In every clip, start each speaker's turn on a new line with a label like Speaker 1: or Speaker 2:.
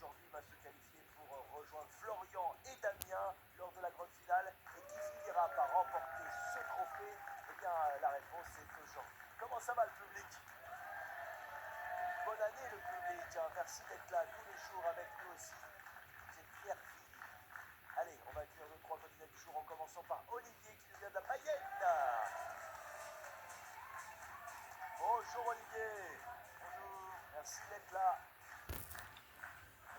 Speaker 1: aujourd'hui va se qualifier pour rejoindre Florian et Damien lors de la grande finale et qui finira par remporter ce trophée? Eh bien, la réponse est aujourd'hui. Comment ça va le public? Bonne année le public, hein. Merci d'être là tous les jours avec nous aussi. Vous êtes fiers filles. Allez, on va accueillir nos trois candidats du jour en commençant par Olivier qui nous vient de la Mayenne. Bonjour Olivier. Bonjour. Merci d'être là.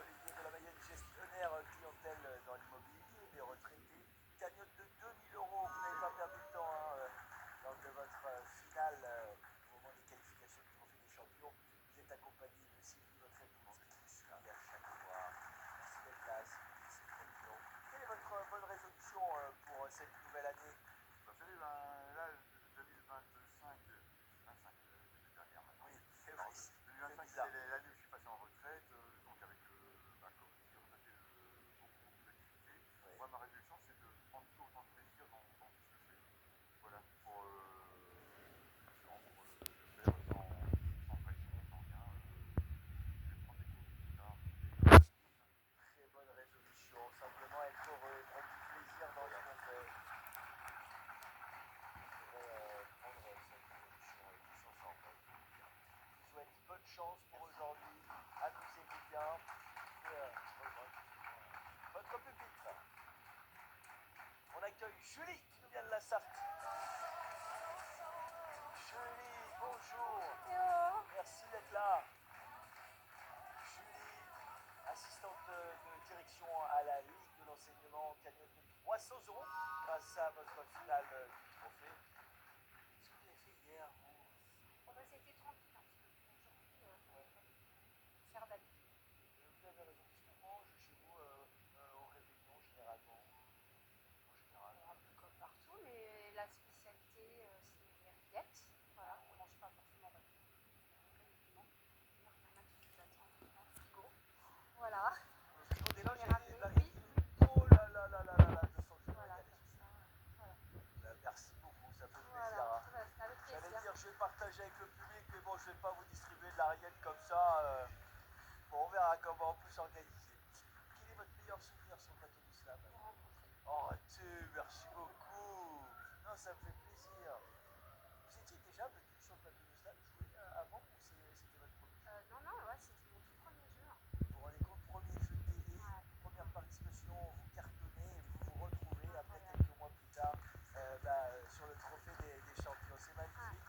Speaker 1: Olivier de la Mayenne, gestionnaire clientèle dans l'immobilier, des retraités. Cagnotte de 2000 euros. Vous n'avez pas perdu de temps lors de votre finale au moment des qualifications du Trophée des Champions. Vous êtes accompagné de Sylvie, votre épouse, qui vous suit à chaque fois. Merci d'être là, Sylvie, c'est très mignon. Quelle est votre bonne résolution pour cette nouvelle année?
Speaker 2: Vous savez, là, 2025, 25, l'année dernière maintenant.
Speaker 1: Oui,
Speaker 2: Alors,
Speaker 1: oui,
Speaker 2: 2025,
Speaker 1: c'est
Speaker 2: c'est l'année où je suis passé en retraite, donc avec, comme dit, on a fait beaucoup d'activités.
Speaker 1: oui.
Speaker 2: Moi, ma résolution, c'est de prendre toujours autant de plaisir dans tout ce que je fais. Voilà, pour justement pour le faire sans pression, sans rien. Je vais prendre des cours de guitare, de tout ça.
Speaker 1: Très bonne résolution, simplement être heureux, prendre du plaisir dans ce qu'on fait. On devrait prendre cette résolution tous ensemble. Je vous souhaite bonne chance pour aujourd'hui, amusez-vous bien et votre pupitre. On accueille Julie qui nous vient de la Sarthe. Julie, bonjour. Merci d'être là. Julie, assistante de direction à la Ligue de l'enseignement, cagnotte de 300 euros grâce à votre finale du trophée. Qu'est-ce que vous avez fait hier, vous?
Speaker 3: Oh bah, c'était tranquille, hein, parce que aujourd'hui, faire d'aller.
Speaker 1: Vous avez raison. Qu'est-ce qu'on mange chez vous au réveillon généralement? En général.
Speaker 3: Un peu comme partout, mais la spécialité, c'est les rillettes. Voilà, on ne mange pas forcément régulièrement. Il y a pas mal de choses à attendre dans le frigo. Voilà.
Speaker 1: Le frigo des
Speaker 3: J'en
Speaker 1: loges,
Speaker 3: ai
Speaker 1: il y a
Speaker 3: ramené,
Speaker 1: des barils.
Speaker 3: oui.
Speaker 1: Oh là là là là là là, je sens que je vais
Speaker 3: Voilà,
Speaker 1: régaler
Speaker 3: comme
Speaker 1: ce
Speaker 3: ça.
Speaker 1: soir.
Speaker 3: Voilà.
Speaker 1: Merci beaucoup, ça fait plaisir.
Speaker 3: Voilà,
Speaker 1: Hein.
Speaker 3: c'est avec
Speaker 1: J'allais
Speaker 3: plaisir.
Speaker 1: dire, je vais partager avec le public, mais bon, je vais pas vous distribuer de la rillette comme ça. Bon, on verra comment on peut s'organiser. Quel est votre meilleur souvenir sur le plateau du slam?
Speaker 3: Pour rencontrer.
Speaker 1: Oh, Dieu, merci beaucoup. Non, ça me fait plaisir. Vous étiez déjà venu sur le plateau du slam jouer avant ou c'était votre premier jeu?
Speaker 3: Non, non, ouais, c'était mon tout premier jeu.
Speaker 1: Vous vous rendez compte, premier jeu de télé,
Speaker 3: Ouais.
Speaker 1: première participation, vous cartonnez et vous vous retrouvez après
Speaker 3: Incroyable.
Speaker 1: quelques mois plus tard sur le trophée des champions. C'est magnifique.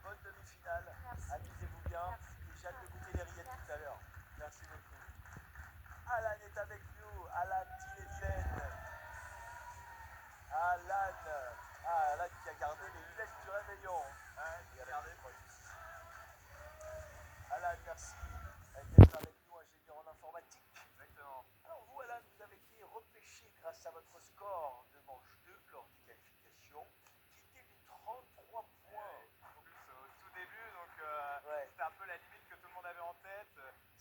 Speaker 1: Bonne demi-finale.
Speaker 3: Merci.
Speaker 1: Amusez-vous bien.
Speaker 3: Merci.
Speaker 1: Et j'ai hâte de goûter les rillettes
Speaker 3: Merci.
Speaker 1: tout à l'heure. Merci beaucoup. Alan est avec nous. Alan Tille-et-Vilaine. Alan. Ah, Alan qui a gardé les flèches du réveillon.
Speaker 2: J'ai regardé.
Speaker 1: Alan, merci d'être avec nous, ingénieur en informatique.
Speaker 2: Exactement.
Speaker 1: Alors vous, Alan, vous avez été repêché grâce à votre score de manche 2 lors des qualifications, qui était de 33 points.
Speaker 2: En plus, au tout début, donc
Speaker 1: Ouais.
Speaker 2: c'était un peu la limite que tout le monde avait en tête.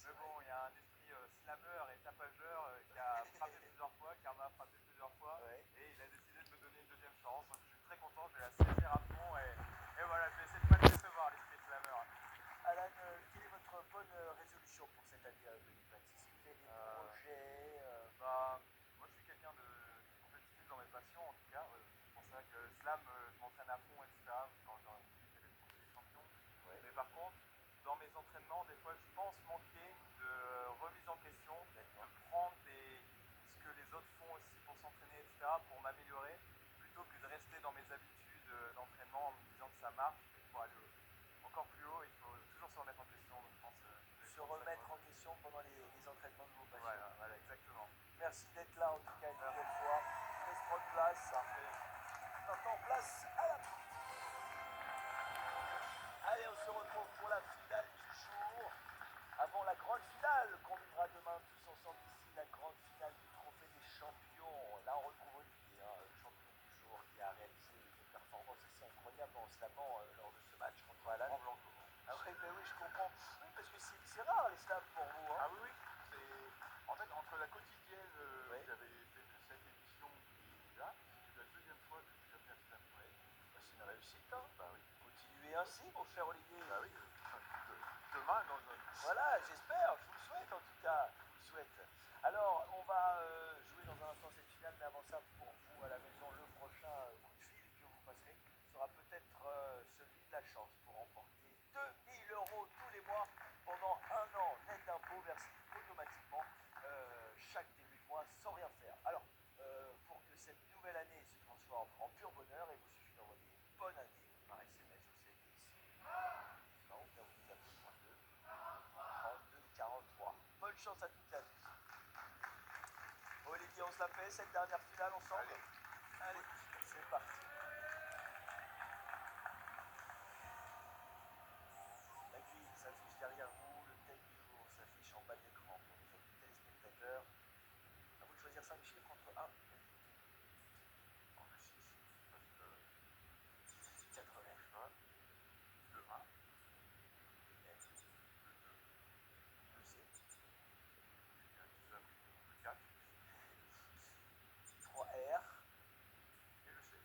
Speaker 2: Mais bon, il y a un esprit slammer et tapageur qui a frappé plusieurs fois, Karma a frappé plusieurs fois,
Speaker 1: Ouais.
Speaker 2: et il a décidé de me donner une deuxième chance. Donc je suis très content, je vais la saisir à fond et voilà, je vais essayer de ne pas le décevoir, l'esprit slammer.
Speaker 1: Alan, quelle est votre bonne résolution pour cette année 2026? Est-ce que vous avez des projets
Speaker 2: Bah, moi je suis quelqu'un de compétitif dans mes passions en tout cas. C'est pour ça que le slam, je m'entraîne à fond, etc. Quand j'aurais voulu faire le trophée des champions.
Speaker 1: Ouais.
Speaker 2: Mais par contre, dans mes entraînements, des fois je pense manquer de remise en question, de prendre ce que les autres font aussi pour s'entraîner, etc. pour m'améliorer, plutôt que de rester dans mes habitudes d'entraînement en me disant que ça marche. Pour aller encore plus haut, il faut toujours se remettre en question. Donc, je pense,
Speaker 1: se remettre en question pendant les entraînements de vos passions?
Speaker 2: Voilà, exactement.
Speaker 1: Merci d'être là en tout cas une nouvelle fois. Reste prendre place.
Speaker 2: Parfait.
Speaker 1: Maintenant, place à la Allez, on se retrouve pour la finale du jour. Avant la grande finale qu'on vivra demain tous ensemble ici, la grande finale du Trophée des Champions. Là, on retrouve Olivier, le champion du jour, qui a réalisé une performance assez incroyable en slamant lors de ce match contre Alan.
Speaker 2: En blanc.
Speaker 1: Ah oui, ben oui, je comprends. Oui, parce que c'est rare les slams pour vous. Hein.
Speaker 2: Ah oui, en fait, entre la quotidienne,
Speaker 1: Ouais.
Speaker 2: j'avais fait de cette édition et là, c'est la deuxième fois que j'ai fait un slam. Ouais.
Speaker 1: Bah, c'est une réussite. Hein.
Speaker 2: Bah oui.
Speaker 1: Continuez ainsi, mon cher Olivier.
Speaker 2: Bah oui. Demain, dans un...
Speaker 1: Voilà, j'espère, je vous le souhaite en tout se la fait, cette dernière finale ensemble? Allez, c'est parti. La grille s'affiche derrière vous, le thème du jour s'affiche en bas de l'écran pour nos amis téléspectateurs. À vous de choisir 5 chiffres entre 1 et 80. Le 1. Le C. 3R.
Speaker 2: Et le 7.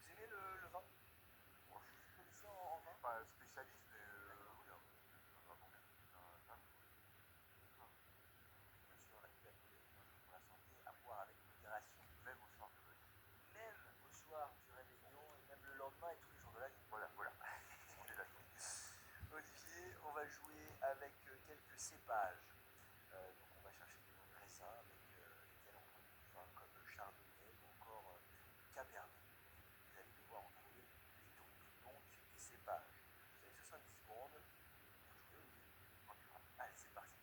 Speaker 1: Vous aimez le vin?
Speaker 2: Moi,
Speaker 1: Vous connaissez en
Speaker 2: je
Speaker 1: vin?
Speaker 2: suis pas spécialiste, mais oui, vraiment.
Speaker 1: Bien sûr, l'alcool est dangereux pour la santé, à boire avec modération.
Speaker 2: Même au soir.
Speaker 1: Même au soir du réveillon, et même le lendemain et tous les jours de l'année.
Speaker 2: Voilà, voilà. On est d'accord.
Speaker 1: Olivier, on va jouer avec quelques cépages. Donc on va chercher des noms de raisins avec lesquels on produit du vin comme chardonnay ou encore cabernet. Vous allez devoir en trouver les noms des cépages. Vous avez 70 secondes pour jouer, Olivier. Allez, c'est parti.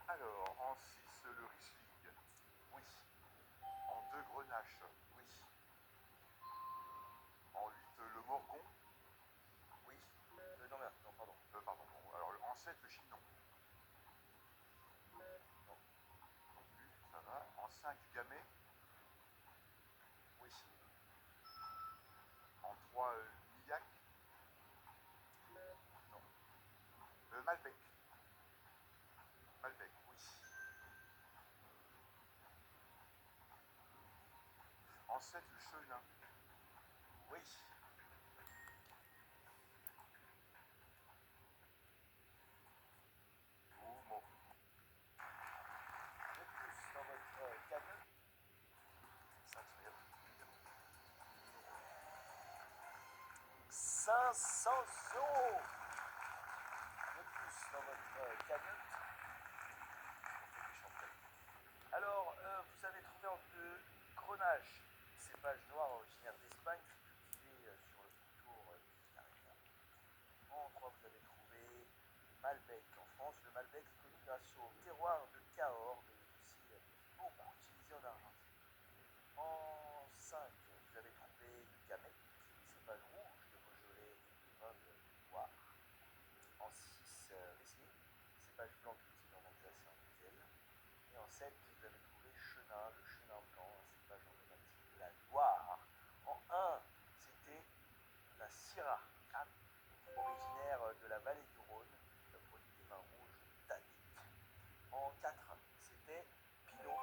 Speaker 2: Alors, en 6, le Riesling.
Speaker 1: Oui,
Speaker 2: En 2, Grenache.
Speaker 1: oui,
Speaker 2: En 8, le Morgon.
Speaker 1: oui. Non, merde, non, pardon.
Speaker 2: Pardon. Alors, en 7, le Chinon.
Speaker 1: Non,
Speaker 2: Non plus, ça va. En 5, Gamay.
Speaker 1: oui,
Speaker 2: En 3, Millac.
Speaker 1: non,
Speaker 2: Malbec. Malbec.
Speaker 1: oui,
Speaker 2: En 7, le Chenin.
Speaker 1: oui.
Speaker 2: Bon.
Speaker 1: De plus dans votre cagnotte.
Speaker 2: Ça, je regarde.
Speaker 1: 500 euros de plus dans votre cagnotte. Alors, vous avez trouvé en 2 Grenache, cépage noir originaire d'Espagne, cultivé sur le pourtour du Canada. En 3, vous avez trouvé Malbec en France. Le Malbec est connu grâce au terroir de Cahors, mais aussi beaucoup utilisé en Argentine. En 5, vous avez trouvé Gamay, cépage rouge de Beaujolais et de vin de Loire. En 6, Riesling, cépage blanc cultivé en Alsace et en Moselle. Et en 7, vous avez trouvé Chenin, le Chenin blanc, un cépage emblématique de la Loire. En 1, c'était la Syrah, originaire de la vallée du Rhône, produit des vins rouges tanniques. En 4, c'était Pinot,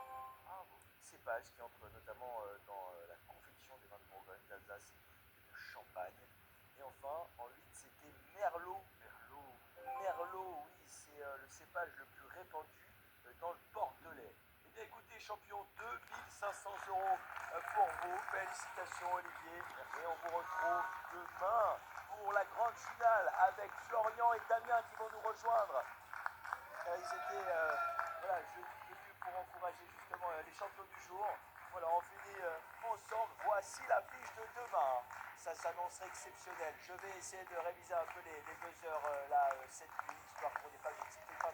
Speaker 1: cépage qui entre notamment dans la confection des vins de Bourgogne, d'Alsace et de Champagne. Et enfin, en 8, c'était Merlot. Merlot, oui, c'est le cépage le plus répandu dans le Bordelais. Eh bien écoutez, champion, 2500 euros pour vous. Félicitations, Olivier. Et on vous retrouve demain pour la grande finale avec Florian et Damien qui vont nous rejoindre. Ils étaient venus pour encourager justement les champions du jour. Voilà, on finit ensemble. Voici l'affiche de demain. Ça s'annonce exceptionnel. Je vais essayer de réviser un peu les 2 heures là cette nuit, histoire qu'on n'ait pas de petite pépin